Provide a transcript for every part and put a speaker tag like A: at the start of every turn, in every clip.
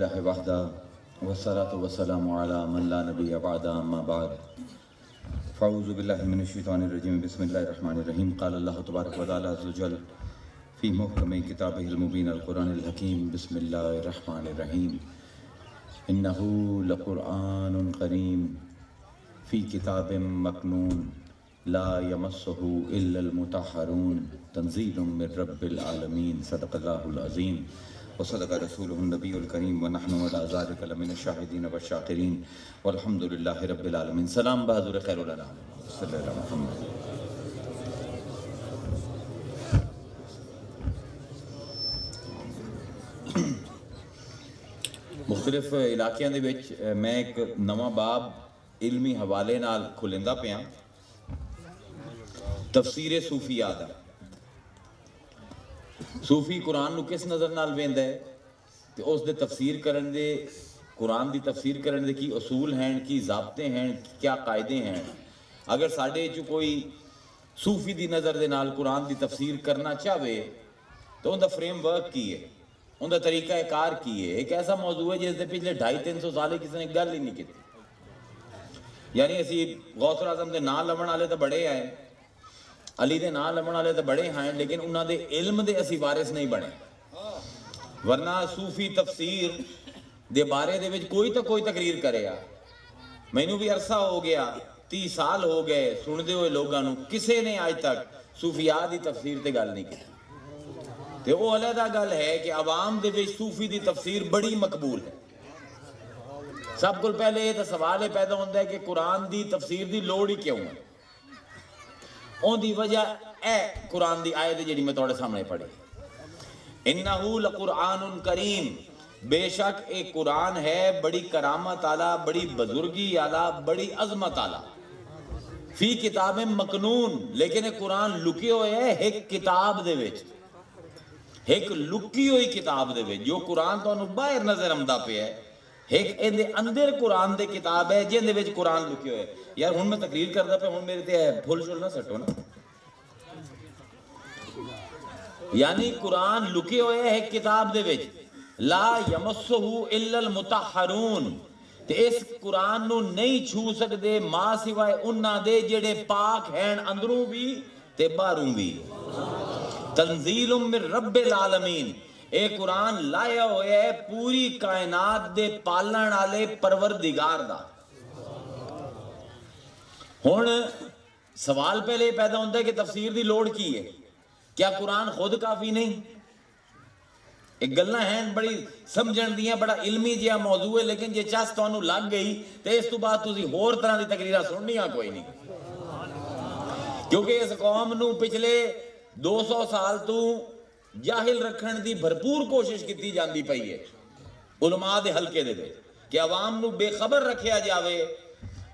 A: للہ وحدہ والصلاة والسلام علی من لا نبی بعد اما بعد فاعوذ باللہ من الشیطان الرجیم بسم اللہ الرحمن الرحیم قال اللہ تبارک و تعالی عز وجل فی محکم کتابہ المبین القرآن الحکیم بسم اللہ الرحمن الرحیم انہ لقرآن کریم فی کتاب مکنون لا یمسہ الا المطہرون تنزیل من رب العالمین صدق اللہ العظیم وصدق رسولہ النبی الکریم ونحن علی ذلک لمن الشاہدین والشاکرین والحمد للہ رب العالمین. سلام بحضور خیر الانام صلی اللہ علیہ محمد. مختلف علاقیاں دے وچ میں ایک نواں باب علمی حوالے نال کھلندا پیا تفسیر صوفیہ دا. صوفی قرآن نو کس نظر نال ویندا ہے تے اس دے تفسیر کرن دے قرآن دی تفسیر کرن دے کی اصول ہیں, کی ضابطے ہیں, کیا قاعدے ہیں. اگر ساڈے چ کوئی صوفی دی نظر دے نال قرآن دی تفسیر کرنا چاہے تو ان دا فریم ورک کی ہے, ان دا طریقہ کار کی ہے. ایک ایسا موضوع ہے جس دے پچھلے 250-300 سال کسی نے گل ہی نہیں کی. یعنی اسی غوث اعظم دے نام لمن والے تو بڑے آئے, علی دے نام لمن والے تو بڑے ہیں, لیکن انہاں دے علم دے اسی وارث نہیں بنے. ورنہ صوفی تفسیر دے بارے دے وچ کوئی تو کوئی تقریر کرے آ. مینوں بھی عرصہ ہو گیا, 30 سال ہو گئے سن دے ہوئے لوگاں نوں, کسے نے آج تک صوفیاء دی تفسیر تے گل نہیں کی. تے وہ علیحدہ گل ہے کہ عوام دے وچ صوفی دی تفسیر بڑی مقبول ہے. سب کو پہلے یہ تو سوال پیدا ہوتا ہے کہ قرآن دی تفسیر دی لوڑ ہی کیوں ہے. اون دی وجہ اے قرآن دی آیت جڑی میں تھوڑے سامنے پڑھی, انہو لقرآن کریم, بے شک ایک قرآن ہے بڑی کرامت آلا, بڑی بزرگی آلا, بڑی عظمت آلا. فی کتاب مکنون, لیکن ایک قرآن لکے ہوئے ہے ایک کتاب دے وچ, ایک لکی ہوئی کتاب دے وچ. جو قرآن تو انہوں باہر نظر آمدا پہ ہے, ایک اندے اندر قرآن دے کتاب ہے جن دے وچ قرآن لکے ہوئے. یار ہن میں تقریر کردا پہ, ہن میرے تے پھل شل نہ سٹو نا. یعنی قرآن لکے ہوئے ہے ایک کتاب دے وچ, لا یمسہ الا المطہرون, تے اس قرآن نو نہیں چھو سکدے ما سوائے انہاں دے جڑے پاک ہیں اندروں بھی تے باہروں بھی. تنزیل من رب العالمین, اے قرآن لایا ہویا ہے پوری کائنات دے پالن والے پروردگار دا. ہن سوال پہلے پیدا ہوتا ہے کہ تفسیر دی لوڑ کی ہے. کیا قرآن خود کافی نہیں؟ ایک گلاں ہیں بڑی سمجھن دیاں, بڑا علمی جہا موضوع ہے, لیکن جے چس تانوں لگ گئی تے اس تو بعد تسی ہور طرح دی تقریراں سننیاں کوئی نہیں. کیونکہ اس قوم نو پچھلے 200 سال تو جاہل رکھن دی بھرپور کوشش کیتی جاندی پئی ہے علماء دے حلقے دے وچ, کہ عوام نو بے خبر رکھیا جاوے,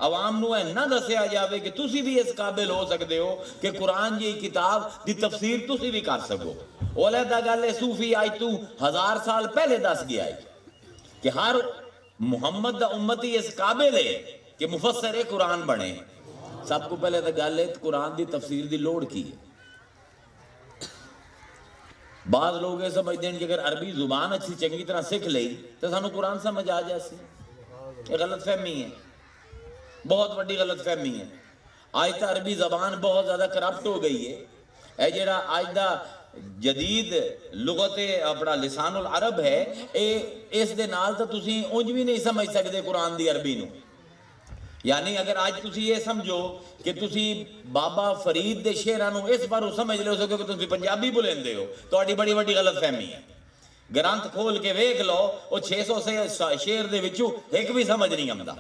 A: عوام نو نہ دسیا جاوے کہ تسی بھی اس قابل ہو سکتے ہو کہ قرآن جی کتاب دی تفسیر تسی بھی کر سکو. علیحدہ گل ہے صوفی آج تو 1000 سال پہلے دس گیا ہے کہ ہر محمد دا امتی اس قابل ہے کہ مفسر قرآن بنے. سب کو پہلے تو گل ہے قرآن دی تفسیر دی لوڑ کی ہے. بعض لوگ یہ سمجھتے ہیں کہ اگر عربی زبان اچھی چنگی طرح سکھ لئی تو سانو قرآن سمجھ آ جاسی. یہ غلط فہمی ہے, بہت بڑی غلط فہمی ہے. آج تا عربی زبان بہت زیادہ کرپٹ ہو گئی ہے. اے جڑا آج دا جدید لغت اپنا لسان العرب ہے, اس دے نال تا تسی اونج بھی نہیں سمجھ سکتے قرآن دی عربی نو. یعنی اگر آج تسی یہ سمجھو کہ تسی بابا فرید دے شعراں نو اس باروں سمجھ لے سکو کہ تسی پنجابی بولیندے ہو, تو اڈی بڑی بڑی غلط فہمی ہے. گرانتھ کھول کے ویکھ لو, وہ 600 سے شعر دے وچوں ایک بھی سمجھ نہیں آمدا.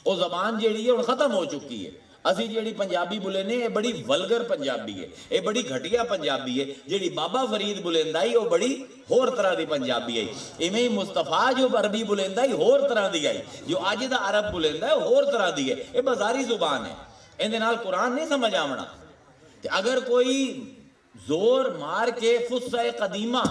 A: وہ زبان جیڑی ہے وہ ختم ہو چکی ہے. اسی جیڑی پنجابی بولنے یہ بڑی ولگر پنجابی ہے, یہ بڑی گھٹیا پنجابی ہے. جیڑی بابا فرید بولندا ہے وہ بڑی ہور طرح دی پنجابی ہے. ایویں مصطفیٰ جو عربی بولندا ہے ہور طرح دی ہے, جو اج دا عرب بولندا ہے ہور طرح دی ہے. یہ بازاری زبان ہے, ان دے نال قرآن نہیں سمجھ آونا. تے اگر کوئی زور مار کے فصحى قدیمہ,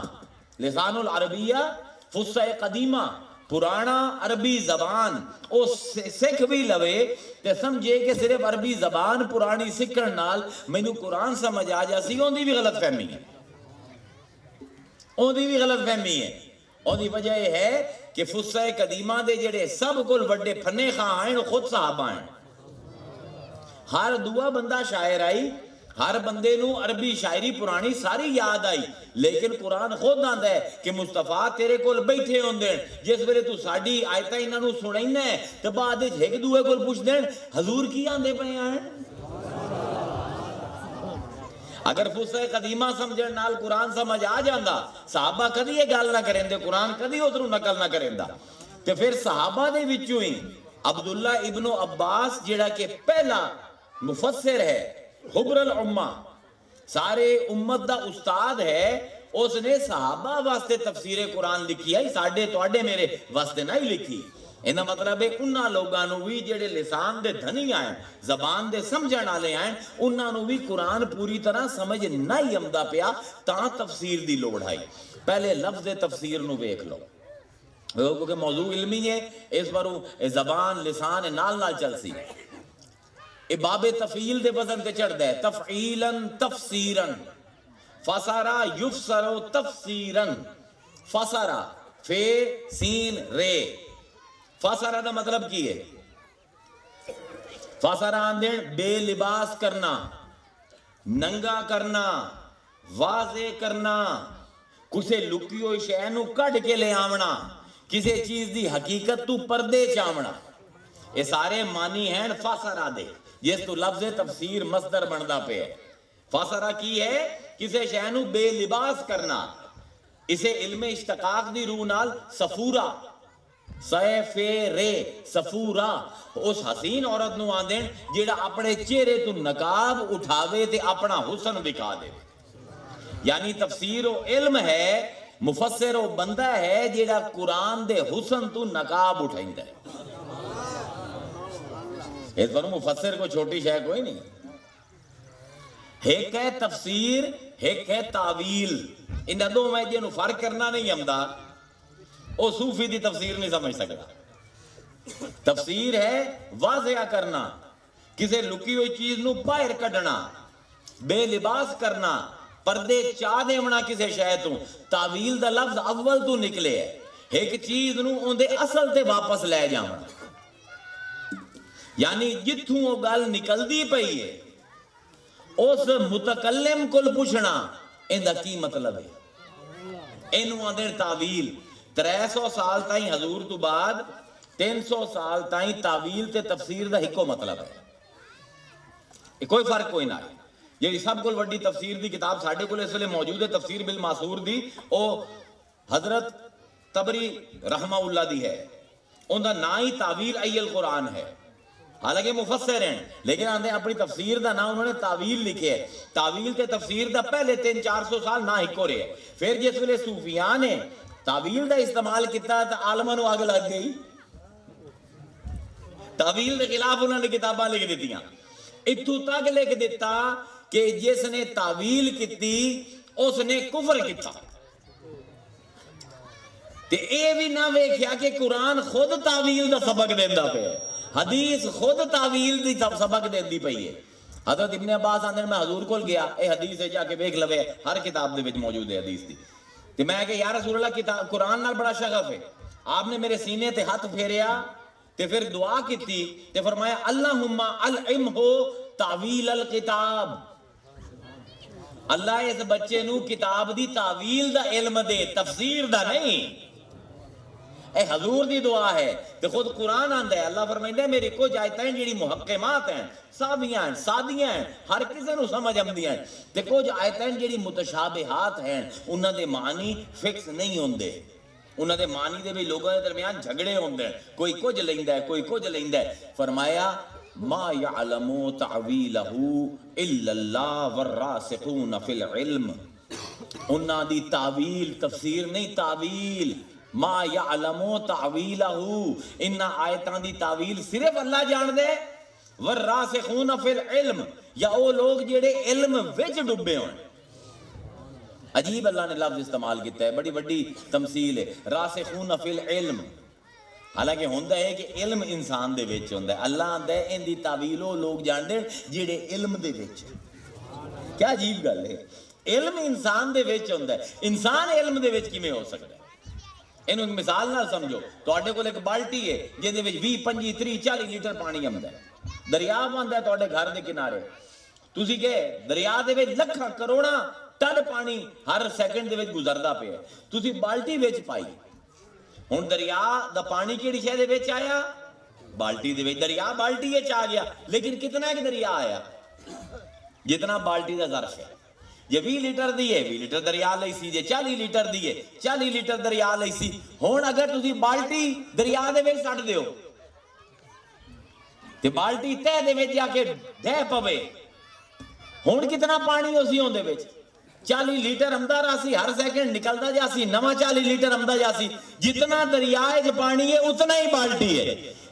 A: لسان العربیہ فصحى قدیمہ, پرانا عربی زبان او سکھ بھی لوے تے سمجھے کہ صرف عربی زبان پرانی سکھن نال مینوں قرآن سمجھ آ جاسی, اون دی بھی غلط فہمی ہے. اون دی بھی غلط فہمی ہے. اور دی وجہ یہ ہے کہ فصح قدیمہ دے جڑے سب کل وڈے فنے خواہ آئیں خود صحابہ ہیں. ہر دعا بندہ شاعر آئی, ہر بندے نو عربی شاعری پرانی ساری یاد آئی, لیکن قرآن خود آندا ہے کہ مصطفیٰ تیرے کول بیٹھے ہوندے جس ویلے تو ساڈی آیتاں انہاں نو سنائنا ہے تے بعد وچ ایک دوے کول پوچھ دین حضور کی آندے پئے ہیں. اگر فصح قدیمہ سمجھن نال قرآن سمجھ آ جاندا, صحابہ کدی یہ گل نہ کریں دے, قرآن کدی ادھروں نقل نہ کریں دا. تے پھر صحابہ دے وچوں ہی عبداللہ ابن عباس جڑا کہ پہلا مفسر ہے, حبر الامہ, سارے امت دا استاد ہے, اس نے صحابہ واسطے تفسیر قرآن لکھی ہے, ساڈے تواڈے میرے واسطے نہیں لکھی. انہا مطلب ہے انہاں لوگانوں بھی جڑے لسان دے دھنی آئیں, زبان دے سمجھن والے آئیں, انہاں بھی قرآن پوری طرح سمجھ نہیں آمدا پیا, تاں تفسیر دی لوڑ آئی. پہلے لفظ تفسیر نو ویکھ لو, کیونکہ موضوع علمی ہے, اس پر زبان لسان نال نال چل سی. باب تفعیل دے وزن تے چڑھ دے, تفعیلاً تفسیراً, فسرا یفسر تفسیراً, فسرا فے سین رے. فسرا دا مطلب کی ہے؟ فسرا آندین بے لباس کرنا, ننگا کرنا, واضح کرنا, کسے لکی ہوئی شے نو کڈ کے لے آونا, کسے چیز دی حقیقت تو پردے چاونا. یہ سارے معنی ہیں فسرا دے, جس تو لفظ تفسیر مصدر بندا پہ ہے. فسرا کی ہے؟ کسے شے نو بے لباس کرنا. اسے علم اشتقاق دی روح نال سفورا, رے سفورا, اس حسین عورت نو آندین جیڑا اپنے چہرے تو نقاب اٹھاوے تے اپنا حسن دکھا دے. یعنی تفسیر و علم ہے, مفسر و بندہ ہے جیڑا قرآن دے حسن تو نقاب اٹھائندہ ہے. اس پر مفسر کو چھوٹی شے کوئی نہیں. ایک ہے تفسیر, ایک ہے تعویل. ان دو میں جنہوں فرق کرنا نہیں آمدا, او صوفی دی تفسیر نہیں سمجھ سکتا. تفسیر ہے واضح کرنا, کسے لکی ہوئی چیز نو باہر کڈنا, بے لباس کرنا, پردے چاہ دیونا کسے شے تو. تعویل دا لفظ اول تو نکلے ہے, ایک چیز نو اندے اصل تے واپس لے جاونا. یعنی جتھوں وہ گل نکل دی پئی ہے, اس متکلم کل پوچھنا اندہ کی مطلب ہے. انہوں آندھر تعویل. 300 سال تائیں حضور تو بعد 300 سال تائیں تعویل تے تفسیر دا ہکو مطلب ہے, کوئی فرق کوئی نہ ہے. یہ سب کو وڈی تفسیر دی کتاب ساڑھے کو اس لئے موجود ہے, تفسیر بالماسور دی, او حضرت تبری رحمہ اللہ دی ہے. ان دا نا ہی تعویل ای القرآن ہے, حالانکہ مفسر ہیں, لیکن آندھے اپنی تفسیر دا نا انہوں نے تعویل لکھے ہے. تعویل تے تفسیر دا پہلے 300-400 سال نہ ہکو رہے. پھر جس ویلے صوفیان نے تعویل دا استعمال کیتا تا عالمانو آگ لگ گئی. تعویل دے خلاف انہوں نے کتاباں لکھ دیتیاں. اتھو تک لکھ دیتا کہ جس نے تعویل کیتی اس نے کفر کیتا. تے اے بھی نہ ویکھیا کہ قرآن خود تعویل دا سبق دیندہ پہ ہے, حدیث خود تعویل دی سبق دیندی پئی ہے. حضرت ابن عباس آندھر میں حضور کول گیا, اے حدیث ہے جا کے بیک لوے, ہر کتاب دے وچ موجود ہے حدیث دی. تے میں کہ یا رسول اللہ قرآن نال بڑا شغف ہے. آپ نے میرے سینے تے ہاتھ پھیریا تے پھر دعا کیتی تے فرمایا اللہم العمہ تعویل الکتاب, اللہ اس بچے نو کتاب دی تعویل دا علم دے, تفسیر دا نہیں. اے حضور دی دعا ہے. تے خود قرآن آندہ ہے, اللہ فرمائندہ ہے میری کچھ آیتیں جیڑی محکمات ہیں, صابیاں ہیں, سادیاں ہیں, ہر کسے نو سمجھ آمدیاں ہیں. تے کچھ آیتیں جیڑی متشابہات ہیں, انہاں دے معنی فکس نہیں ہوندے, انہاں دے معنی دے بھی لوگوں دے درمیان جھگڑے ہوندے ہیں, کوئی کچھ لیندہ ہے کوئی کچھ لیندہ ہے. فرمایا ما یعلم تعویلہ الا اللہ والراسخون فی العلم. انہاں دی تعویل تفسیر نہیں, تعویل ما یعلم تعویلہ, انہاں آیتاں دی تعویل صرف اللہ جان دے. والراسخون فی العلم, یا او لوگ جڑے علم وچ ڈبے ہوئے. عجیب اللہ نے لفظ استعمال کیتا ہے, بڑی بڑی تمثیل ہے, راسخون فی العلم. حالانکہ ہوندہ ہے کہ علم انسان دے وچ ہوندہ ہے, اللہ آندہ ہے ان دی تعویل او لوگ جان دے جڑے علم دے وچ. کیا عجیب گل ہے, علم انسان دے وچ ہوندہ ہے, انسان علم دے وچ کی میں ہو سکتا ہے. ਇਹਨੂੰ ਇੱਕ ਮਿਸਾਲ ਨਾਲ ਸਮਝੋ, ਤੁਹਾਡੇ ਕੋਲ ਇੱਕ ਬਾਲਟੀ ਹੈ ਜਿਹਦੇ ਵਿੱਚ 20 25 30 40 ਲੀਟਰ ਪਾਣੀ ਆਉਂਦਾ ਹੈ, ਦਰਿਆ ਆਉਂਦਾ ਤੁਹਾਡੇ ਘਰ ਦੇ ਕਿਨਾਰੇ, ਤੁਸੀਂ ਕਹੇ ਦਰਿਆ ਦੇ ਵਿੱਚ ਲੱਖਾਂ ਕਰੋੜਾਂ ਟਨ ਪਾਣੀ ਹਰ ਸੈਕਿੰਡ ਦੇ ਵਿੱਚ ਗੁਜ਼ਰਦਾ ਪਿਆ, ਤੁਸੀਂ ਬਾਲਟੀ ਵਿੱਚ ਪਾਈ, ਹੁਣ ਦਰਿਆ ਦਾ ਪਾਣੀ ਕਿਹੜੀ ਸ਼ੈ ਦੇ ਵਿੱਚ ਆਇਆ? ਬਾਲਟੀ ਦੇ ਵਿੱਚ। ਦਰਿਆ ਬਾਲਟੀ ਵਿੱਚ ਆ ਗਿਆ, ਲੇਕਿਨ ਕਿਤਨਾ ਇੱਕ ਦਰਿਆ ਆਇਆ? ਜਿਤਨਾ ਬਾਲਟੀ ਦਾ ਜ਼ਰਫ ਹੈ। ਜੇ 20 ਲੀਟਰ ਦੀ ਹੈ 20 ਲੀਟਰ ਦਰਿਆ ਲਈ ਸੀ, ਜੇ 40 ਲੀਟਰ ਦੀ ਹੈ 40 ਲੀਟਰ ਦਰਿਆ ਲਈ ਸੀ। ਹੁਣ ਅਗਰ ਤੁਸੀਂ ਬਾਲਟੀ ਦਰਿਆ ਦੇ ਵਿੱਚ ਛੱਡ ਦਿਓ ਤੇ ਬਾਲਟੀ ਤਹਿ ਦੇ ਵਿੱਚ ਜਾ ਕੇ ਡਹਿ ਪਵੇ, ਹੁਣ ਕਿਤਨਾ ਪਾਣੀ ਉਸੇ ਉਹਦੇ ਵਿੱਚ? 40 ਲੀਟਰ ਆਉਂਦਾ ਰਾਸੀ, ਹਰ ਸੈਕਿੰਡ ਨਿਕਲਦਾ ਜਾਸੀ, ਨਵਾਂ 40 ਲੀਟਰ ਆਉਂਦਾ ਜਾਸੀ। ਜਿਤਨਾ ਦਰਿਆ ਚ ਪਾਣੀ ਹੈ ਉਤਨਾ ਹੀ ਬਾਲਟੀ ਹੈ।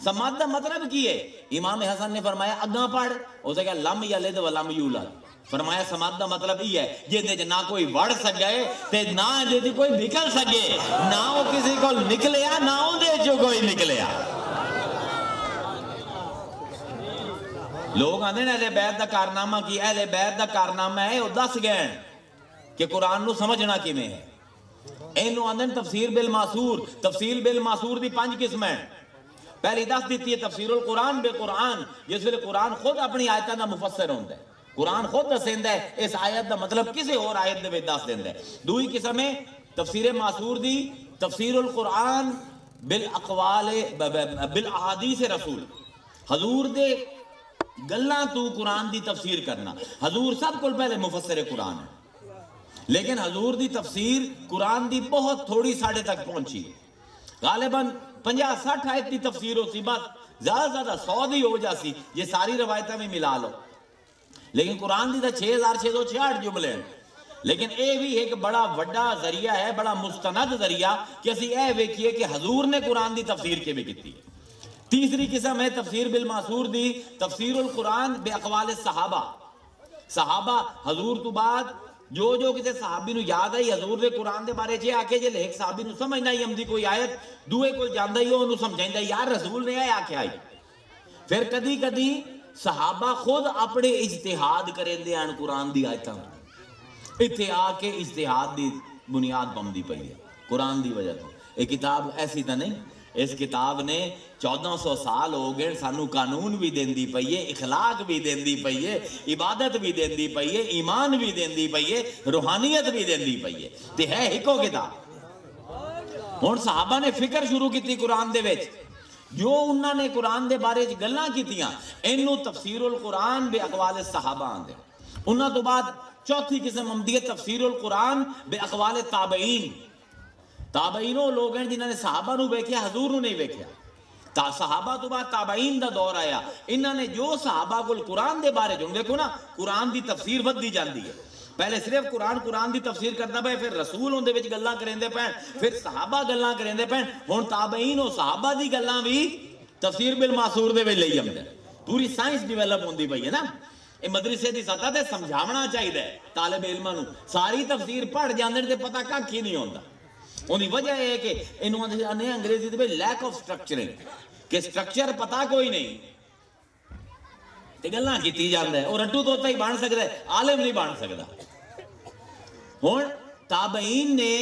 A: سماد دا مطلب کی ہے؟ امام حسن نے فرمایا اگاں پڑھ، اسے کہا لم یلد ولم یولد، فرمایا سماد دا مطلب یہ ہے جے نہ کوئی وڑ سکے تے نہ دے کوئی نکل سکے، نہ وہ کسی کو نکلیا نہ وہ دے جو کوئی نکلیا۔ لوگ آندے نے اہل بیت دا کارنامہ کی، اہل بیت دا کارنامہ ہے وہ دس گئے کہ قرآن نو سمجھنا کیویں ہے۔ اینو آندے تفسیر بالماسور، تفسیر بالماسور دی 5 قسمیں، پہلی دس دیتی ہے تفسیر القرآن بے قرآن، جس ویلے قرآن خود اپنی آیتاں دا مفسر ہوندا ہے، قرآن خود دسیندا ہے اس آیت دا مطلب کسی اور آیت دے وچ دس دیندا ہے۔ دوئی قسم ہے تفسیر معصور دی تفسیر القرآن بالاقوال بالاحادیث رسول، حضور دے گلاں تو قرآن دی تفسیر کرنا۔ حضور سب کو پہلے مفسر قرآن ہے، لیکن حضور دی تفسیر قرآن دی بہت تھوڑی ساڑھے تک پہنچی ہے، غالباً 50-60 آیت دی تفسیر ہو سی، بات زیادہ زیادہ 100 دی ہو جاسی یہ ساری روایتیں میں ملا لو، لیکن قرآن دی تا 6666 جملے ہیں۔ لیکن اے بھی ایک بڑا وڈا ذریعہ ہے، بڑا مستند ذریعہ کہ اسی اے ویکھیے کہ حضور نے قرآن دی تفسیر کے بھی کیتی ہے۔ تیسری قسم ہے تفسیر بالماسور دی تفسیر القرآن بے اقوال صحابہ، صحابہ حضور تو بعد جو کسی صحابی نو یاد آئی حضور دے قرآن دے بارے چے آکے جے ایک صحابی نو سمجھنا ہی ہمدی کوئی آیت دوئے کو جاندہ ہی ہو انہوں سمجھائندہ یار رسول نے آئے آکے آئی۔ پھر کدی کدی صحابہ خود اپنے اجتہاد کریں دے آن قرآن دی آیتاں، اتھے آکے اجتہاد دی بنیاد بمدی پئی ہے قرآن دی وجہ تو۔ ایک کتاب ایسی تا نہیں، اس کتاب نے 1400 سال ہو گئے سانو قانون بھی دیندی پئی ہے، اخلاق بھی دیندی پئی ہے، عبادت بھی دیندی پئی ہے، ایمان بھی دیندی پئی ہے، روحانیت بھی دیندی پئی ہے، تے ہے ہکو کتاب۔ ہن صحابہ نے فکر شروع کی قرآن دے وچ، جو انہوں نے قرآن دے بارے گلاں کیتیاں اینو تفسیر القرآن بے اقوال صحابہ آندے۔ انہاں تو بعد چوتھی قسم آندی ہے تفسیر القرآن بے اقوال تابعین۔ تابعین وہ لوگ ہیں جنہوں نے صحابہ نو ویکھیا حضور نو نہیں ویکھیا، صحابہ تو بعد تابعین دا دور آیا، انہوں نے جو صحابہ کو قرآن دے بارے جن دیکھو نا قرآن دی تفسیر ود دی جاندی ہے، پہلے صرف قرآن دی تفسیر کرتا پہ، پھر رسول ہوندے وچ گلاں کریندے پین، پھر صحابہ گلاں کریندے پین، ہن تابعین و صحابہ دی گلاں بھی تفسیر بالماسور دے وچ لئی آندے، پوری سائنس ڈیولپ ہوندی پئی ہے نا۔ یہ مدرسے دی سطح تے سمجھاونا چاہیے طالب علماں نو، ساری تفسیر پڑھ جاندے تے پتہ کھ ہی نہیں ہوندا۔ ان کی وجہ ہے کہ انہوں نے انگریزی دے لیک آف سٹرکچرنگ، کہ سٹرکچر پتا کوئی نہیں تے گلاں کیتی جاندا ہے، اور رٹو توتا ہی بن سکدا ہے، عالم نہیں بن سکدا۔ ہن تابعین نے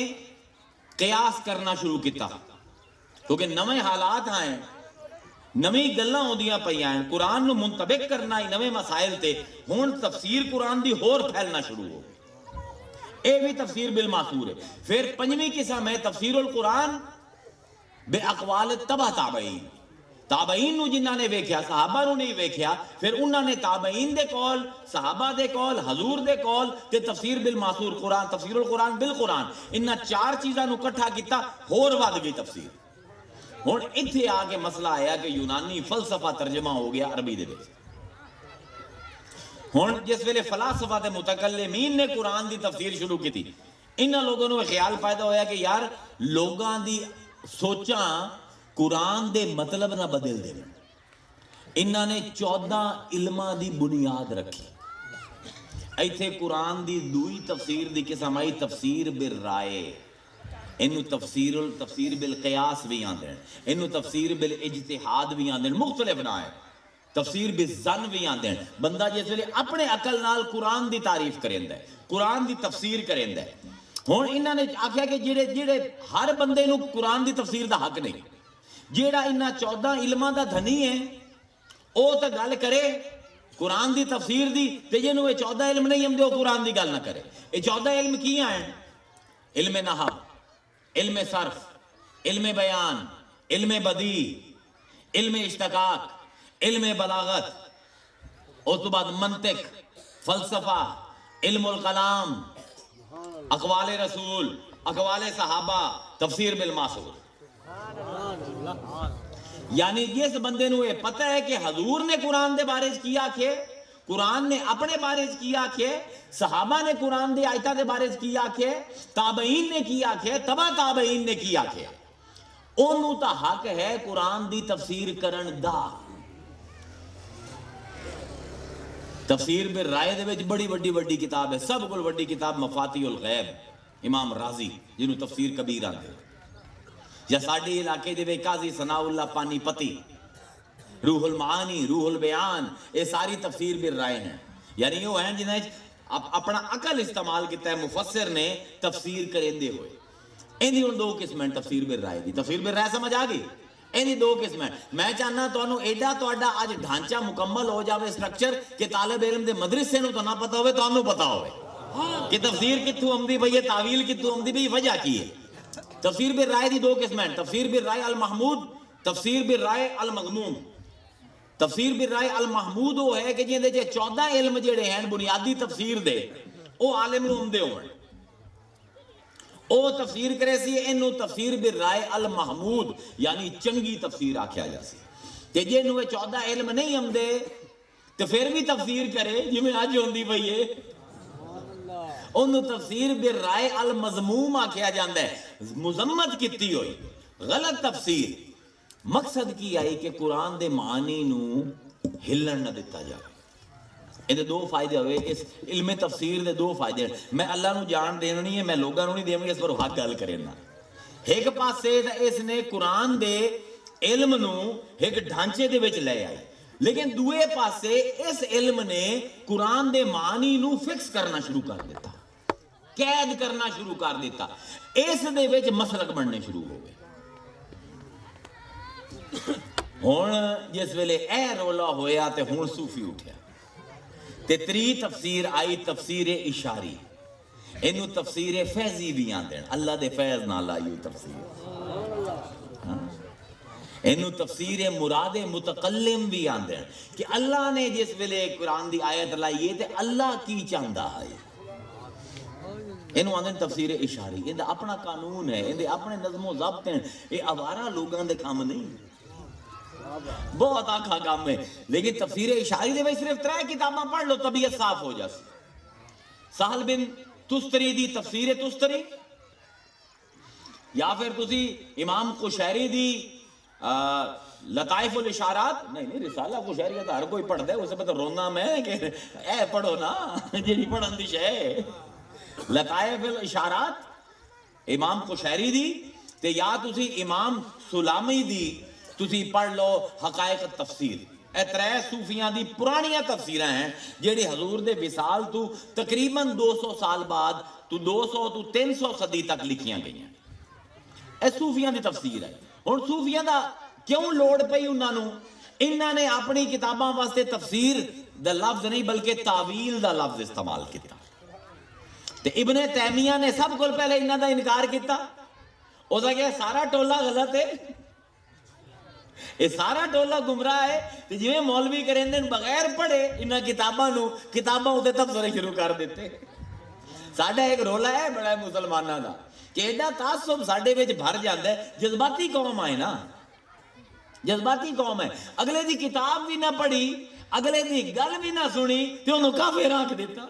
A: قیاس کرنا شروع کیتا کیونکہ نویں حالات آئے، نویں گلاں ہوندیاں پیاں ہیں، قرآن نو منطبق کرنا ہی نویں مسائل تے، ہن تفسیر قرآن دی ہور پھیلنا شروع ہو، اے بھی تفسیر بالماسور ہے۔ پھر پنجویں قسم ہے تفسیر القرآن بے اقوال تبع تابعین، تابعین نو جنہاں نے ویکھیا صحابہ نو نہیں ویکھیا، پھر انہاں نے تابعین دے قول، صحابہ دے قول، حضور دے قول تے تفسیر بالماسور قرآن، تفسیر القرآن بالقرآن، انہاں 4 چیزاں نو کٹھا کیتا ہور ود گئی تفسیر۔ ہن ایتھے آ کے مسئلہ آیا کہ یونانی فلسفہ ترجمہ ہو گیا عربی دے وچ۔ ہن جس ویلے فلاسفہ تے متکلمین نے قرآن دی تفسیر شروع کی تھی، انہاں لوگوں نے خیال پیدا ہویا کہ یار لوگاں دی سوچاں قرآن دے مطلب نہ بدل دے، انہاں نے 14 علماں دی بنیاد رکھی۔ ایتھے قرآن دی دوئی تفسیر دی قسم آئی تفسیر بالرائے، انہوں تفسیر بالقیاس بھی آندے ہیں، انہوں تفسیر بالاجتہاد بھی آندے ہیں، مختلف نہ ہے، تفسیر بالظن بھی آندے ہیں۔ بندہ جس ویلے اپنے عقل نال قرآن دی تعریف کریندا ہے، قرآن دی تفسیر کریندا ہے۔ ہن انہاں نے آکھیا کہ جڑے ہر بندے نو قرآن دی تفسیر دا حق نہیں، جیڑا انہاں 14 علماں دا دھنی ہے او تے گل کرے قرآن دی تفسیر دی، تے جنوں یہ 14 علم نہیں ہمدے وہ قرآن دی گل نہ کرے۔ یہ 14 علم کی ہیں؟ علم نحو، علم صرف، علم بیان، علم بدیع، علم اشتقاق، علم بلاغت، اس تو بعد منطق، فلسفہ، علم الکلام، اقوال رسول، اقوال صحابہ، تفسیر بالماسور۔ یعنی جس بندے نو یہ پتہ ہے کہ حضور نے قرآن دے بارے کیا کہ قرآن نے اپنے بارے کیا کہ صحابہ نے قرآن دے آیتاں دے بارے کیا کہ تابعین نے کیا کہ تبع تابعین نے کیا کہ انہوں تا حق ہے قرآن دی تفسیر کرن دا. تفسیر بالرائے دے وچ بڑی وڈی کتاب ہے، سب کو وڈی کتاب مفاتیح الغیب امام رازی جنہوں تفسیر کبیر آندے، یا ساڈے علاقے دے وچ قاضی ثناء اللہ پانی پتی، روح المعانی، روح البیان، یہ ساری تفسیر بالرائے ہیں. یعنی وہ ہیں جنہیں اپنا عقل استعمال کیتا ہے مفسر نے تفسیر کرندے ہوئے. انہی ان دو قسم ہیں تفسیر بالرائے دی. تفسیر بالرائے سمجھ آ گئی؟ انہی دو قسم ہیں. میں چاہنا تو انہوں ایڈا تو اڈا آج ڈھانچہ مکمل ہو جاوے سٹرکچر کہ طالب علم دے مدرسے نو تو نہ پتا ہوئے تو انہوں پتا ہوئے کہ تفسیر کتھوں آمدی بھئی، تعویل کتھوں آمدی بھئی، وجہ کی ہے. تفسیر بالرائے دی دو قسم ہیں، تفسیر بالرائے المحمود، تفسیر بالرائے المذموم. تفسیر بالرائے المحمود وہ ہے کہ جن دے 14 علم جڑے ہیں بنیادی تفسیر دے وہ عالم نو عمدے ہوئے، او تفسیر کرے سی. انہوں تفسیر بالرائے المحمود یعنی چنگی تفسیر آکھیا جا سی. کہ جنہوں 14 علم نہیں عمدے تو پھر بھی تفسیر کرے جی میں آج ہوندی بھئی ہے، انہوں تفسیر بالرائے المذموم آکھیا جاندہ ہے. مذمت کیتی ہوئی، غلط تفسیر. مقصد کی آئی کہ قرآن دے معنی نو ہلن نہ دیتا جائے. یہ دو فائدے ہوئے اس علم تفسیر دے، دو فائدے. میں اللہ نو جان دینا نہیں ہے، میں لوگاں نو نہیں دینا، اس پر حق گل کرنا. ایک پاسے اس نے قرآن دے علم نو ایک ڈھانچے دے وچ لے آئی، لیکن دوئے پاسے اس علم نے قرآن دے معنی نو فکس کرنا شروع کر دیتا، قید کرنا شروع کر دیتا. اس دے وچ مسلک بننے شروع ہو گئے. ہون جس ویلے اے رولا ہویا تے ہون صوفی اٹھیا تے تری تفسیر آئی تفسیر اشاری. انہوں تفسیر فیضی بھی آندین، اللہ دے فیض نال آئی تفسیر. انہوں تفسیر مراد متقلم بھی آندین کہ اللہ نے جس ویلے قرآن دی آیت لائیے تے اللہ کی چاندہ ہے. انہوں آندین تفسیر اشاری. اندہ اپنا قانون ہے، اندہ اپنے نظم و ضبط ہیں. یہ آوارہ لوگاں دے کام نہیں، بہت آنکھا کام ہے. لیکن تفسیر اشاری دے بھئی صرف 3 کتاباں پڑھ لو طبیعت صاف ہو جاسی. سہل بن تستری دی تفسیر تستری، یا پھر تسی امام قشیری دی لطائف الاشارات. نہیں رسالہ قشیری کا ہر کوئی پڑھ دے، اسے پتہ رونا میں کہ اے پڑھو نا جیڑی پڑھن دی شے. لطائف الاشارات امام قشیری دی تے یا تسی امام سلامی دی تسی پڑھ لو حقائق التفسیر. اے 3 صوفیاں دی پرانیاں تفسیریں ہیں جیڑی حضور دے وصال تو تقریباً 200 سال بعد تو 200 تو 300 صدی تک لکھیاں گئی ہیں. اے صوفیاں دی تفسیر ہے. اور صوفیاں دا کیوں لوڑ پئی انہاں نے اپنی کتاباں واسطے تفسیر دا لفظ نہیں بلکہ تعویل دا لفظ استعمال کیتا. تے ابن تیمیہ نے سب کو پہلے انہاں دا انکار کیتا. او دا کہ سارا ٹولہ غلط ہے، یہ سارا ٹولہ گمراہ ہے. تو جویں مولوی کریں دن بغیر پڑھے انہاں کتاباں ہوتے تفسیر شروع کر دیتے. ساڈا ایک رولا ہے بڑا مسلماناں دا کہ ایڈا تعصب ساڈے وچ بھر جاندا ہے. جذباتی قوم آئے نا، جذباتی قوم ہے. اگلے دی کتاب بھی نہ پڑھی، اگلے دی گل بھی نہ سنی تے انہوں کافر آکھ دیتا.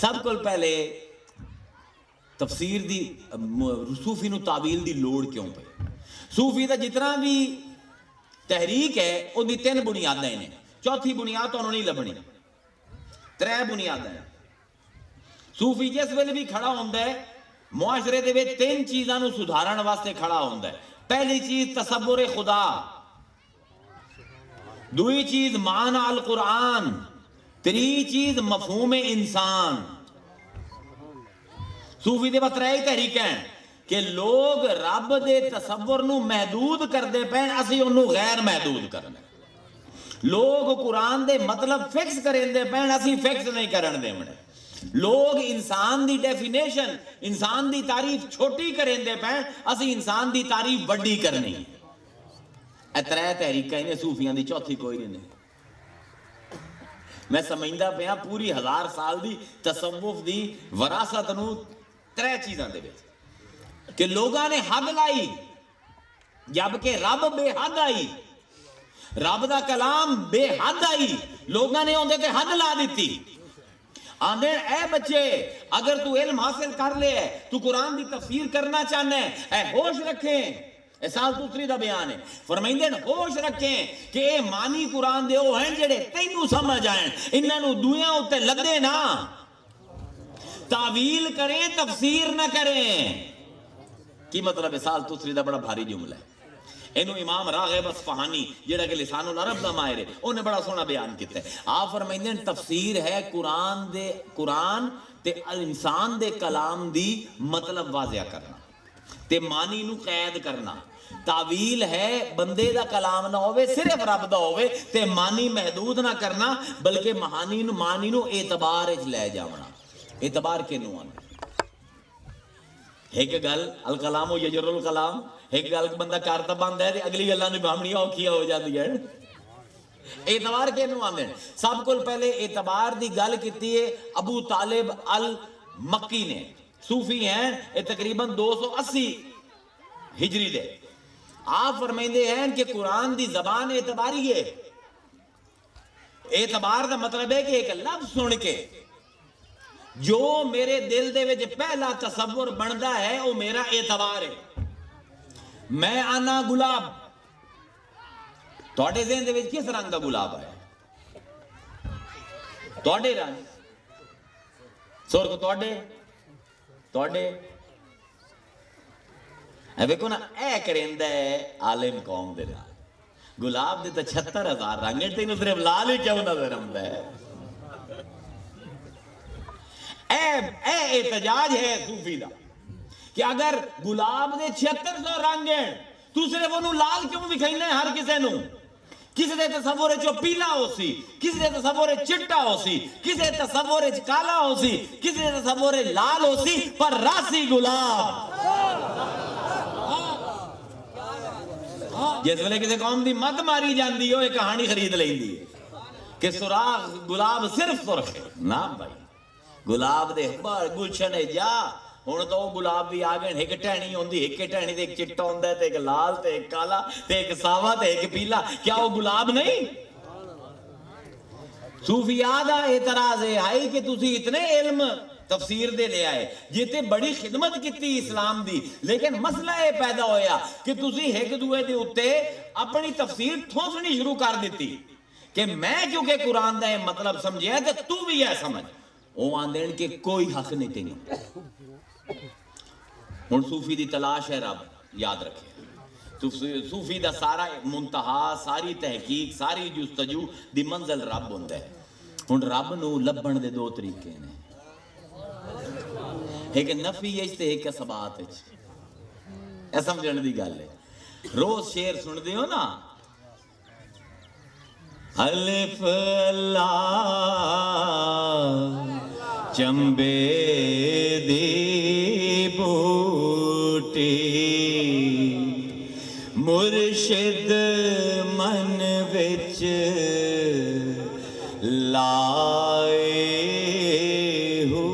A: سب کو پہلے تفسیر دی صوفی نو تعویل دی لوڑ کیوں پہ؟ صوفی دا جتنا بھی تحریک ہے ان دی 3 بنیادیں ہیں. چوتھی بنیاد تو انہوں نہیں لبنی، 3 بنیادیں ہیں. صوفی جس ویلے بھی کھڑا ہوندہ ہے معاشرے دے وچ 3 چیزاں نو سدھارن واسطے کھڑا ہوندہ ہے. پہلی چیز تصور خدا، دوئی چیز معنی القرآن، تری چیز مفہوم انسان. صوفی دے بطرہ ہی تحریک ہیں کہ لوگ رب دے تصور نو محدود کر دے پین، اسی انہوں غیر محدود کرنے. لوگ قرآن دے مطلب فکس کریں دے پین، اسی فکس نہیں کرن دے منے. لوگ انسان دی ڈیفینیشن، انسان دی تعریف چھوٹی کریں دے پین، اسی انسان دی تعریف بڑی کرنی. اے 3 تحریکہ انہیں صوفیاں دی، چوتھی کوئی نہیں. میں سمجھدہ پہ پوری 1000 سال دی تصوف دی وراثت نو 3 چیزاں دے وچ کہ لوگاں نے حد لائی جبکہ رب بے حد آئی، رب دا کلام بے حد آئی، لوگاں نے اندے تے حد لا دیتی. آندے اے بچے اگر تو علم حاصل کر لے ہے تو قرآن دی تفسیر کرنا چاہنا ہے اے ہوش رکھیں، اے سال دوسری دا بیان ہے، فرمائندے ہوش رکھیں کہ اے معنی قرآن دے او ہیں جڑے تینوں سمجھ آئیں، انہاں نو دویاں اُتے لدے نا، تعویل کریں تفسیر نہ کریں۔ کی مطلب ہے؟ سال دوسری دا بڑا بھاری جملہ ہے، اینو امام راغب اصفہانی جڑا کہ لسان العرب دا ماہر ہے انہیں بڑا سونا بیان کیتا ہے۔ آپ فرمائندے تفسیر ہے قرآن تے انسان دے کلام دی مطلب واضح کرنا تے معنی نو قید کرنا، تعویل ہے بندے دا کلام نہ ہوئے صرف رب دا ہوئے تے معنی محدود نہ کرنا بلکہ معنی نو اعتبار اچ لے جاونا۔ اعتبار کے نو آنا ایک گل الکلام و یجر الکلام، ایک گل بندہ کارتا باندھا ہے اگلی گلاں نے بامڑیاں اوکھیاں ہو جاتی ہے۔ اعتبار کے نو آندے سب کو پہلے اعتبار دی گل کیتی ہے ابو طالب المکی نے، صوفی ہیں، یہ تقریباً 280 ہجری دے۔ آپ فرمائندے ہیں کہ قرآن دی زبان اعتباری ہے۔ اعتبار دا مطلب ہے کہ ایک لفظ سن کے جو میرے دل دے وچ پہلا تصور بندا ہے وہ میرا اعتبار ہے۔ میں آنا گلاب، تواڈے ذہن دے وچ کس رنگ دا گلاب ہے؟ تواڈے رنگ سرخ، تواڈے اے ویکھو نا، اے کریندا ہے عالم قوم دے نال، گلاب دے تے 76,000 رنگ ہیں، تینوں صرف لال ہی کیوں نظر آندا ہے؟ اے احتجاج ہے صوفی دا کہ اگر گلاب دے 7600 رنگ ہیں تو صرف انہوں لال کیوں دکھائینا ہے؟ ہر کسے نو کسی دے تصور چو پیلا ہو سی، کسی دے تصور چٹا ہو سی، کسی دے تصور کالا ہو سی، کسی دے تصور لال ہو سی، پر راسی گلاب۔ جس ویلے کسی قوم دی مت ماری جاندی ہو ایک کہانی خرید لیندی ہے کہ سراغ گلاب صرف سرخ ہے۔ نا بھائی، گلاب دے گلشن جا ہن تو گلاب بھی آ گئے، ایک ٹہنی ہوندی، ایک ٹہنی تے ایک چٹا ہوندا ہے تے ایک لال تے ایک کالا تے ایک ساوا تے ایک پیلا، کیا وہ گلاب نہیں؟ صوفیاء دا اعتراض ہے آئی کہ تسی اتنے علم تفسیر دے لے آئے جیتے بڑی خدمت کیتی اسلام دی، لیکن مسئلہ یہ پیدا ہویا کہ تسی ایک دوے دے اتے اپنی تفسیر ٹھونسنی شروع کر دیتی کہ میں کیونکہ قرآن دا مطلب سمجھے ہے تو بھی یہ سمجھ، وہ آندین کہ کوئی حق نہیں تینوں۔ ہن صوفی دی تلاش ہے رب، یاد رکھے صوفی دا سارا منتہا، ساری تحقیق، ساری جستجو دی منزل رب ہوندا ہے۔ ہن رب نو لبن دے دو طریقے نے، ایک نفی ہے تے ایک اثبات ہے۔ اے سمجھن دی گل ہے، روز شعر سن دیو نا، الف اللہ چمبے دی بوٹی مرشد من وچ لائے ہو،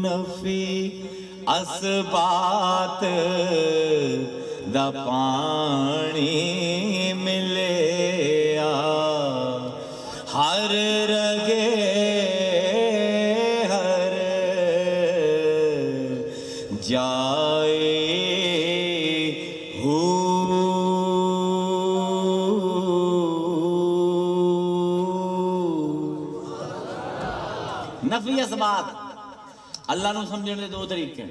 A: نفی اسبات دا پانی ملے ہر رگے ہر جائے ہو۔ نفی اثبات اللہ نو سمجھنے دے دو طریقے،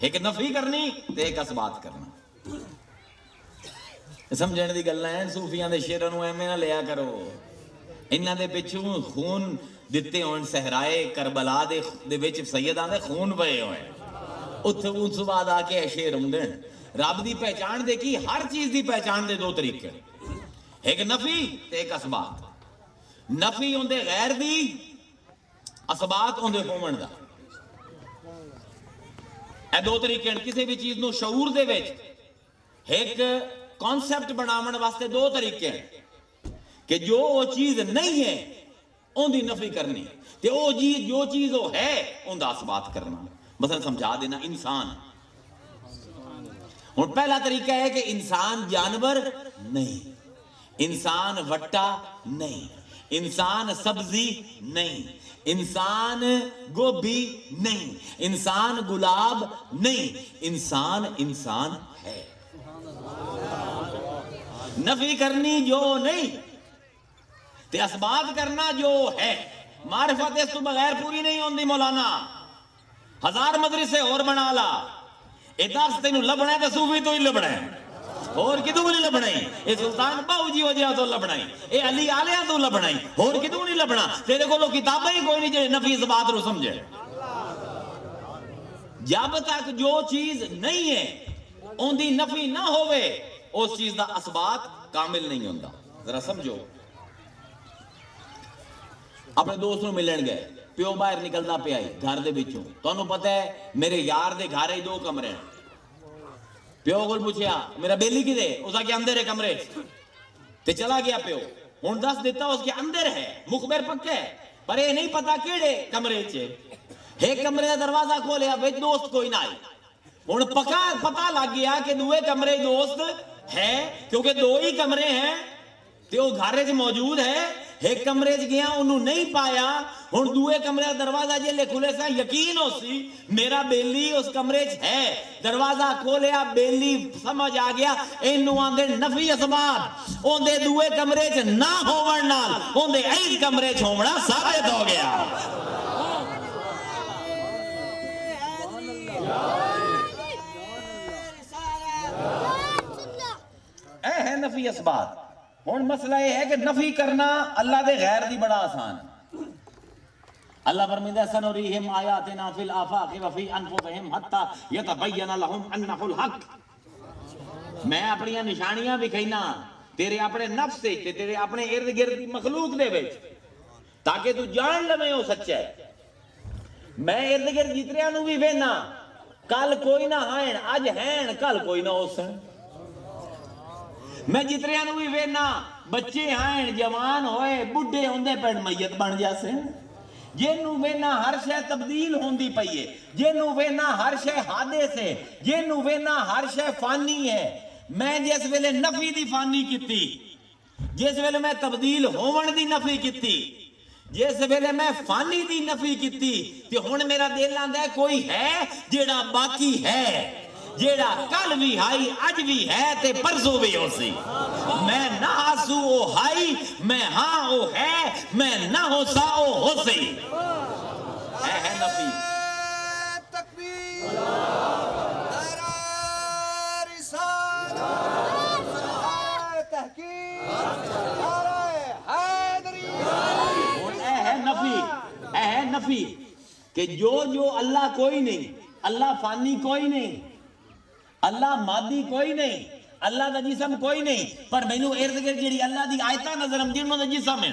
A: ایک نفی کرنی تے ایک اثبات کرنا۔ سمجھنے دی گلاں ہیں، صوفیاں دے شعراں نو ایویں نہ لیا کرو، انہاں دے پچھوں خون دتے ہون، صحرائے کربلا دے وچ سیداں دے خون پئے ہوئے، اتھے اس بعد آ کے شعر ہوندے رب دی پہچان دے کی، ہر چیز دی پہچان دے دو طریقے، ایک نفی تے ایک اثبات۔ نفی ہوندے غیر دی، اثبات ہوندے ہون دا۔ اے دو طریقے ہیں، کسی بھی چیز نو شعور دے وچ ایک کانسیپٹ بناون واسطے دو طریقے ہیں کہ جو وہ چیز نہیں ہے ان دی نفی کرنی تے وہ جو چیز وہ ہے ان دا اثبات کرنا۔ مثلا سمجھا دینا انسان، اور پہلا طریقہ ہے کہ انسان جانور نہیں، انسان وٹا نہیں، انسان سبزی نہیں، انسان گوبھی نہیں، انسان گلاب نہیں، انسان انسان ہے۔ نفی کرنی جو نہیں تے اسبات کرنا جو ہے، معرفت اس تو بغیر پوری نہیں ہوندی مولانا۔ 1000 مدرسے اور بنا لا، اے درس تینوں لبنا ہے تے صوفی تو ہی لبنا ہے، اور کدوں نہیں لبنا ہے، اے سلطان باؤ جی وجہ تو لبنا ہے، اے علی آلیہ تو لبنا ہے، اور کدوں نہیں لبنا۔ تیرے کو لو کتابیں ہی کوئی نہیں جڑے نفی اس بات رو سمجھے۔ جب تک جو چیز نہیں ہے ان دی نفی نہ ہوئے اس چیز دا اسبات کامل نہیں ہوندا۔ ذرا سمجھو، اپنے دوست نوں ملن گئے، پیو باہر نکلدا پیا گھر دے وچوں، تانوں پتہ ہے میرے یار دے گھر ہی 2 کمرے ہیں۔ پیو کول پوچھیا میرا بیلی کدے؟ اس آ کے اندر ہے کمرے تے چلا گیا پیو۔ ہن دس دیتا اس کے اندر ہے، مخبر پکا ہے، پر یہ نہیں پتا کیڑے کمرے چ۔ ایک کمرے کا دروازہ کھولیا وچ دوست کوئی نہ آئی، ہن پتا لگ گیا کہ دوے کمرے دوست ہے، کیونکہ 2 ہی کمرے ہیں تے وہ گھر وچ موجود ہے۔ ایک کمرے چ گیا انہوں نہیں پایا، ہن دوے کمرے کا دروازہ جے کھلے سا یقین ہو سی میرا بیلی اس کمرے چ ہے۔ دروازہ کھولیا، بیلی سمجھ آ گیا اینوں آندے نفی اسبات، اوندے دوے کمرے چ نہ ہون نال اوندے ایک کمرے چ ہونا ثابت ہو گیا۔ اے ہے نفی اسبات۔ ہن مسئلہ یہ ہے کہ نفی کرنا اللہ دے غیر دی بڑا آسان ہے۔ اللہ فرمائے سنریہم آیاتنا فی الآفاق وفی انفسہم حتی یتبین لہم انہ الحق۔ میں اپنی نشانیاں دکھائینا تیرے اپنے نفس سے، تیرے اپنے ارد گرد مخلوق دے وچ، تاکہ تو جان لویں ہو سچا ہے۔ میں ارد گرد جتریاں نو بھی وینا، کل کوئی نہ ہائن، اج ہیں کل کوئی نہ ہو سن۔ میں جتریاں نو بھی وینا، بچے ہیں جوان ہوئے بڈھے ہوندے پڑ میت بن جاسے۔ جنوں وینا ہر شے تبدیل ہوندی پئی ہے، جنوں وینا ہر شے حادث ہے، جنوں وینا ہر شے فانی ہے۔ میں جس ویلے نفی دی فانی کیتی، جس ویلے میں تبدیل ہون دی نفی کیتی، جس ویلے میں فانی دی نفی کیتی، تے ہن میرا دل آندا ہے کوئی ہے جیڑا باقی ہے، جیڑا کل بھی ہائی اج بھی ہے تے پرسوں بھی ہو سی۔ میں نہ ہاسو او ہائی، میں ہاں او ہے، میں نہ ہو سا او ہو سی۔ ہے نفی۔
B: تکبیر، نعرہ رسالت، نعرہ تحقیق، نعرہ حیدری۔
A: ہے نفی، ہے نفی کہ جو اللہ کوئی نہیں، اللہ فانی کوئی نہیں، اللہ مادی کوئی نہیں، اللہ دا جسم کوئی نہیں، پر مینوں ارد گرد جڑی اللہ دی آیتاں نظر آندی انہاں دا جسم ہے۔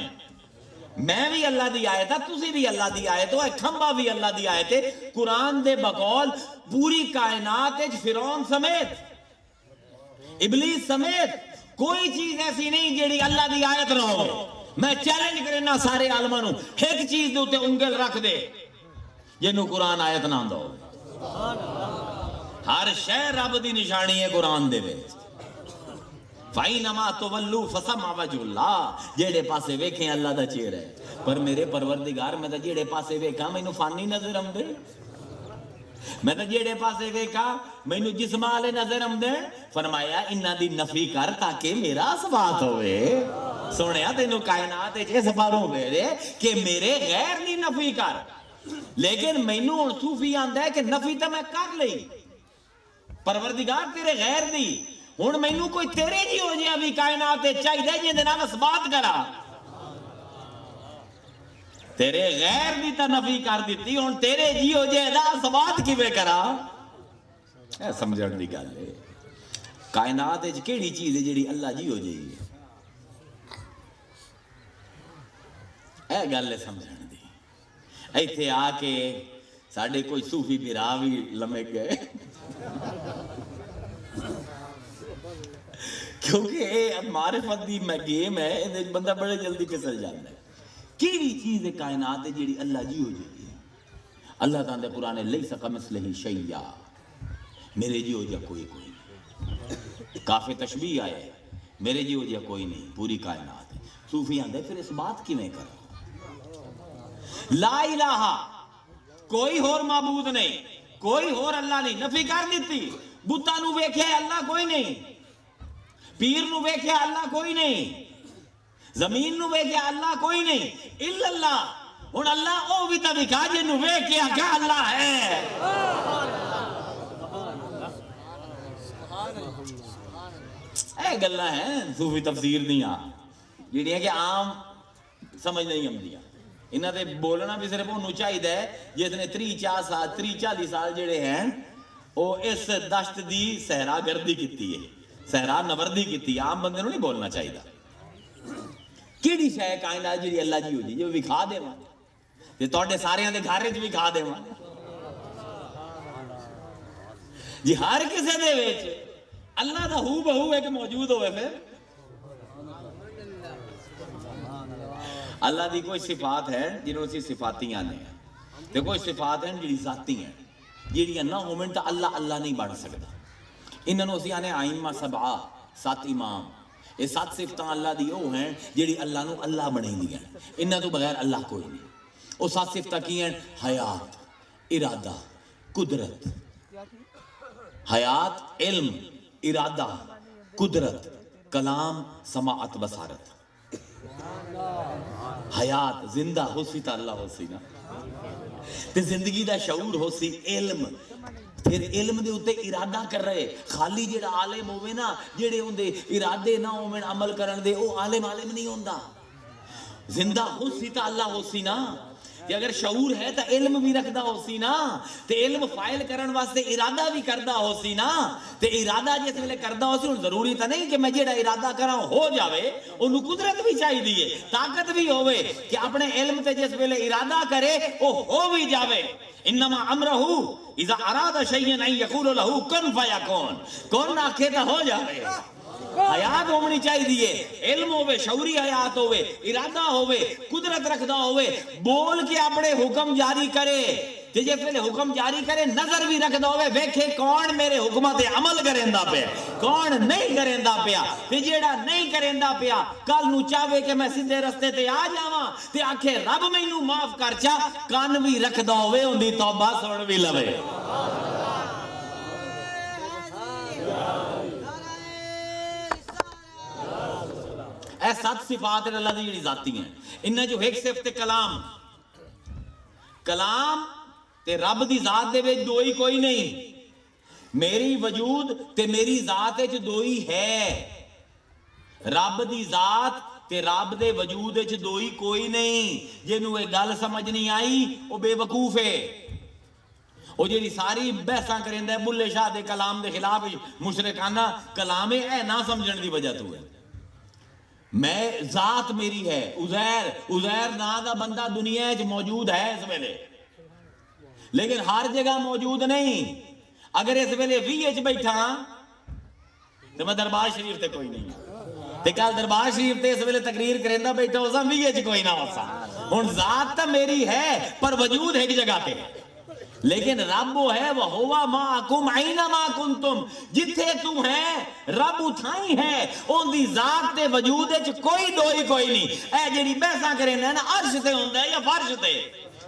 A: میں بھی اللہ دی آیت ہے، تسی بھی اللہ دی آیت ہو، کھمبا بھی اللہ دی آیت ہے۔ قرآن دے بقول پوری کائنات وچ فرعون سمیت، ابلیس سمیت کوئی چیز ایسی نہیں جڑی اللہ دی آیت نہ ہو۔ میں چیلنج کرنا سارے عالماں نوں، ایک چیز دے اوتے انگل رکھ دے جنوں قرآن آیت نہ آندا ہو۔ ہر شے رب دی نشانی ہے قرآن دے وچ۔ فَإِنَّمَا تُوَلُّوا فَثَمَّ وَجْهُ اللَّهِ، جیڑے پاسے ویکھیں اللہ دا چہرہ ہے۔ پر میرے پروردگار میں تا جیڑے پاسے ویکھاں مینوں فانی نظر آندے، میں تا جیڑے پاسے ویکھاں مینوں جسم والے نظر آندے۔ فرمایا انہاں دی نفی کر تاکہ میرا اثبات ہوئے۔ سنیا تینوں کائنات وچ اس باروں ویلے کہ میرے غیر دی نفی کر، لیکن مینوں ہن صوفی آندا ہے کہ نفی تے میں کر لئی پروردگار تیرے غیر دی، ہن مینوں کوئی تیرے جی ہو جائے بھی کائنات چاہیے جے دے نال اثبات کرا۔ تیرے غیر دی تا نفی کر دیتی، ہن تیرے جی ہو جائے دا اثبات کیویں کرا؟ اے سمجھن دی گل ہے۔ کائنات وچ کیڑی چیز ہے جڑی اللہ جی ہو جائے گی؟ اے گل ہے سمجھن دی۔ ایتھے آ کے ساڈے کوئی صوفی بھرا بھی لمک گئے، کیونکہ یہ معرفت دی میں گیم ہے، اندر بندہ بڑے جلدی پھسل جاتا ہے۔ کیڑی چیز ہے کائنات ہے جیڑی اللہ جی ہو جائے؟ اللہ تعالیٰ قرآن لیس کمثلہ شیء، میرے جی ہو جا کوئی نہیں۔ کافی تشبیہ آئے میرے جی ہو جا کوئی نہیں، پوری کائنات ہے۔ صوفی آندے پھر اس بات کی میں کریں لا الہ کوئی اور معبود نہیں کوئی اور اللہ نہیں نفی کر دیتی بتاں نو ویکھے اللہ کوئی نہیں پیر نو ویکھے اللہ کوئی نہیں زمین نو ویکھے اللہ کوئی نہیں الا اللہ ہن اللہ او بھی تے دکھا جنوں ویکھے کیا اللہ ہے اے گلاں ہیں صوفی تفسیر دیاں جڑیاں کہ عام سمجھ نہیں آندیاں انہاں تے بولنا بھی صرف انہوں چاہیے جس نے 30-40 سال جڑے ہیں وہ اس دشت دی صحرا گردی کیتی ہے صحرا نوردی کیتی ہے عام بندے نوں نہیں بولنا چاہیے کیڑی شے کائنات جڑی اللہ جی ہو جی جو وکھا دیواں تے تواڈے ساریاں دے گھر وچ وکھا دیواں جی ہر کسے دے وچ اللہ دا ہو بہو ایک موجود ہوئے پھر اللہ دی کوئی صفات ہے جنہوں سے صفاتی آنے ہیں تے کوئی صفات ہیں جڑی ذاتی ہیں جڑی نہ ہومن تا اللہ اللہ نہیں بن سکتا انہوں سے آنے آئمہ سبعہ 7 امام یہ 7 صفتاں اللہ دی وہ ہیں جڑی اللہ نو اللہ بنیں دی ہیں انہوں تو بغیر اللہ کوئی نہیں وہ 7 صفتاں کی ہیں حیات ارادہ قدرت حیات علم ارادہ قدرت کلام سماعت بصارت حیات زندہ ہو سی تا اللہ ہو سی نا تے زندگی دا شعور ہو سی علم پھر علم دے اتے ارادہ کر رہے خالی جڑا عالم ہوئے نا جڑے ہوں دے ارادے نہ ہوئے عمل کرن دے او عالم نہیں ہوندہ زندہ ہو سی تا اللہ ہو سی نا کہ اگر شعور ہے تا علم بھی رکھدا ہو سی نا تے علم فائل کرن واسطے ارادہ بھی کردہ ہو سی نا تے ارادہ جس ویلے کردہ ہو سی ان ضروری تا نہیں کہ میں جیڑا ارادہ کراں ہو جاوے انہوں قدرت بھی چاہی دیئے طاقت بھی ہوئے کہ اپنے علم تے جس ویلے ارادہ کرے وہ ہو بھی جاوے انما امرہو اذا اراد شیئن ان یقول لہو کن فیکون کون آکھے تا ہو جاوے حیات ہونی چاہیے علم ہوئے شعوری حیات ہوئے ارادہ ہوئے قدرت رکھدا ہوئے بول کے اپنے حکم جاری کرے کہ جس ویلے حکم جاری کرے نظر بھی رکھدا ہوئے ویکھے کون میرے حکمت عمل کریندا پیا کون نہیں کریندا پیا تے جیڑا نہیں کریندا پیا کل نو چاہے کہ میں سیدھے رستے تے آ جاواں تے آکھے رب مینوں معاف کر چا کان بھی رکھدا ہوئے اندی توبہ سن بھی لوے اے 7 صفات اللہ دی جڑی ذاتی ہیں انہاں جو ایک صفت کلام کلام تے رب دی ذات دے وچ دوئی کوئی نہیں میری وجود تے میری ذات وچ دوئی ہے رب دی ذات تے رب دے وجود وچ دوئی کوئی نہیں جنوں اے گل سمجھ نہیں آئی او بے وقوف ہے او جڑی ساری بحثاں کریندا ہے بلے شاہ دے کلام دے خلاف مشرکانہ کلام اے نہ سمجھن دی وجہ تو ہے میں ذات میری ہے عزیر نا دا بندہ دنیا وچ موجود ہے اس ویلے لیکن ہر جگہ موجود نہیں اگر اس ویلے 20 بیٹھا تو میں دربار شریف تے کوئی نہیں تے کل دربار شریف تے اس ویلے تقریر کریندا بیٹھا ہو سا 20 کوئی نہ ہو سا ہن ذات تا میری ہے پر وجود ایک جگہ تے لیکن رب وہ ہے وہ ہوا معکم اینما کنتم جتھے تم ہیں رب اتھائی ہے ان دی ذات تے وجود ہے کوئی دوئی کوئی نہیں اے جیڑی بحثاں کریں نا عرش تے ہوندہ ہے یا فرش تے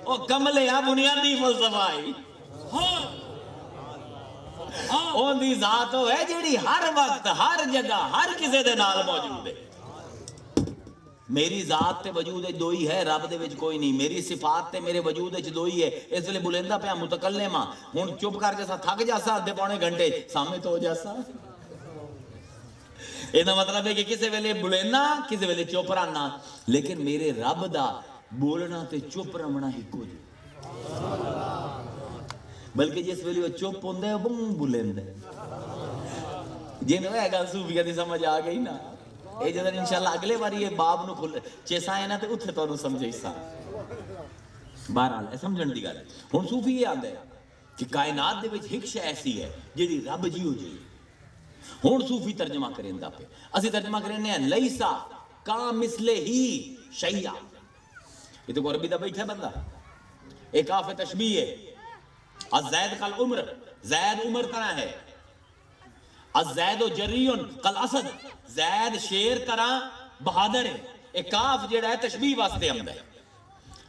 A: او کملے یا بنیادی فلسفہ آئی ان دی ذات وہ ہے جیڑی ہر وقت ہر جگہ ہر کسے دے نال موجود ہے میری ذات تے وجود ہے دوئی ہے رب دے وچ کوئی نہیں میری صفات تے میرے وجود وچ دوئی ہے اس لئے بلندہ پہ متکلم ہاں ہن چپ کر جیسا تھک جاسا آدھے پونے گھنٹے سامنے تو ہو جاسا اینا مطلب ہے کہ کسے ویلے بلندہ کسے ویلے چپ رہنا لیکن میرے رب دا بولنا تے چپ رہنا ہی کو جو بلکہ جس ویلے وہ چپ ہوندے وہ بلند ہے جنہوں ہے گا صوفیہ دی سمجھ آ گئی نا اے جدر انشاءاللہ اگلے باری یہ باب نو کھل چیسا ہے نا تے اتھے تو نو سمجھے سا بہرحال ہے سمجھن دی گل ہن صوفی یہ آندا ہے کہ کائنات دے وچ ایک شے ایسی ہے جڑی رب جی ہو جی ہن صوفی ترجمہ کریندا پے اسی ترجمہ کرنے ہیں لیسا کا مثلے ہی شیء یہ تو عربی دا بیٹھا بندہ ایک کاف تشبیہ ہے الزید کل عمر زید عمر طرح ہے الزید و جریون کل اسد زید شیر طرح بہادر ہے ਇਹ ਕਾਫ ਜਿਹੜਾ ਹੈ ਤਸ਼ਬੀਹ ਵਾਸਤੇ ਆਉਂਦਾ ਹੈ।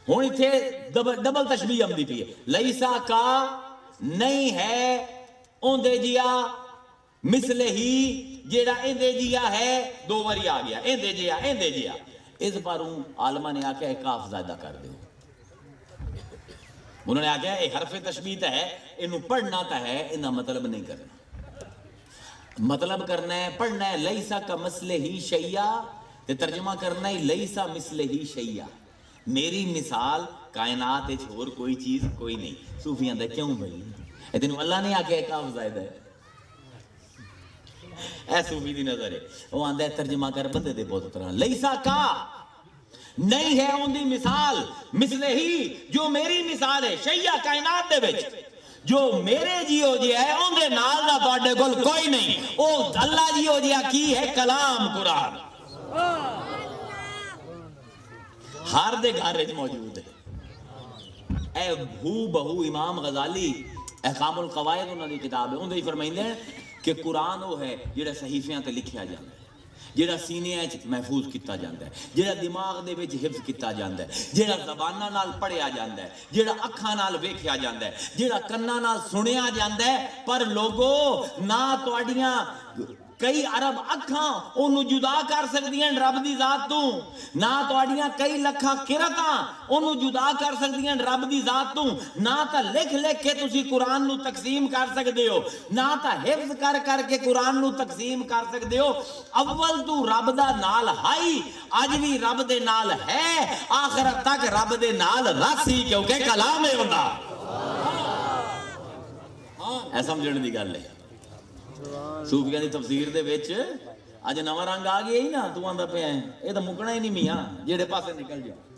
A: ਹੁਣ ਇੱਥੇ ਡਬਲ ਤਸ਼ਬੀਹ ਆਉਂਦੀ ਪਈ ਹੈ। ਲਈਸਾ ਕਾ ਨਹੀਂ ਹੈ ਉਹਦੇ ਜਿਹਾ, ਮਿਸਲੇ ਹੀ ਜਿਹੜਾ ਇਹਦੇ ਜਿਹਾ ਹੈ, 2 ਵਾਰੀ ਆ ਗਿਆ ਇਹਦੇ ਜਿਹਾ ਇਹਦੇ ਜਿਹਾ। ਇਸ ਬਾਰੂ ਆਲਮਾ ਨੇ ਆਖਿਆ ਕਾਫ ਜ਼ਾਇਦਾ ਕਰ ਦਿਓ। انہوں نے آگیا یہ حرف تشبیہ ہے، انہوں پڑھنا تا ہے، انہا مطلب نہیں کرنا۔ مطلب کرنا ہے پڑھنا ہے لیسا کا مسئلہ ہی شیعہ، تے ترجمہ کرنا ہے لیسا مسئلہ ہی شیعہ، میری مثال کائنات ہے چھوڑ کوئی چیز کوئی نہیں۔ صوفیاں دے کیوں بھائی اتنو اللہ نے آگیا ایک آف زائد ہے، اے صوفی دی نظر ہے وہ آندہ ہے ترجمہ کر بندے دے بہت طرح لیسا کا نہیں ہے ان دی مثال مثل ہی جو میری مثال ہے شیعہ کائنات دے وچ جو میرے جیو جی ہے ان دے نال دا تواڈے کول کوئی نہیں، او اللہ جیو جی کی ہے کلام قرآن ہر دے گھر وچ موجود ہے۔ اے بہو بہو امام غزالی احکام القواعد انہاں دی کتاب ہے، اون دے فرمائندے ہیں کہ قرآن وہ ہے جڑا صحیفیاں تے لکھیا جاندا ہے، جڑا سینے وچ محفوظ کیتا جاندا ہے، جڑا دماغ دے وچ حفظ کیتا جاندا ہے، جڑا زباناں نال پڑھیا جاندا ہے، جڑا اکھاں نال ویکھیا جاندا ہے، جڑا کناں نال سنیا جاندا ہے۔ پر لوگو نہ تواڈیاں کئی عرب اکھاں انہوں جدا کر سکدیاں رب دی ذات تو، نہ تواڈیاں کئی لکھاں قرتاں انہوں جدا کر سکدیاں رب دی ذات تو، نہ تا لکھ لکھ کے تسی قرآن نو تقسیم کر سکدے ہو، نہ تا حفظ کر کر کے قرآن نو تقسیم کر سکدے ہو۔ اول تو رب دا نال ہائی، اج بھی رب دے نال ہے، آخرت تک رب دے نال راسی کیونکہ کلام ہے ہوندا۔ اے سمجھن دی گل ہے۔ صوفیاں دی تفسیر دے وچ اج نواں رنگ آ گیا ہی نا، تو آندا پیا ہے یہ تو مکنا ہی نہیں میاں، جہڑے پاسے نکل جاؤ۔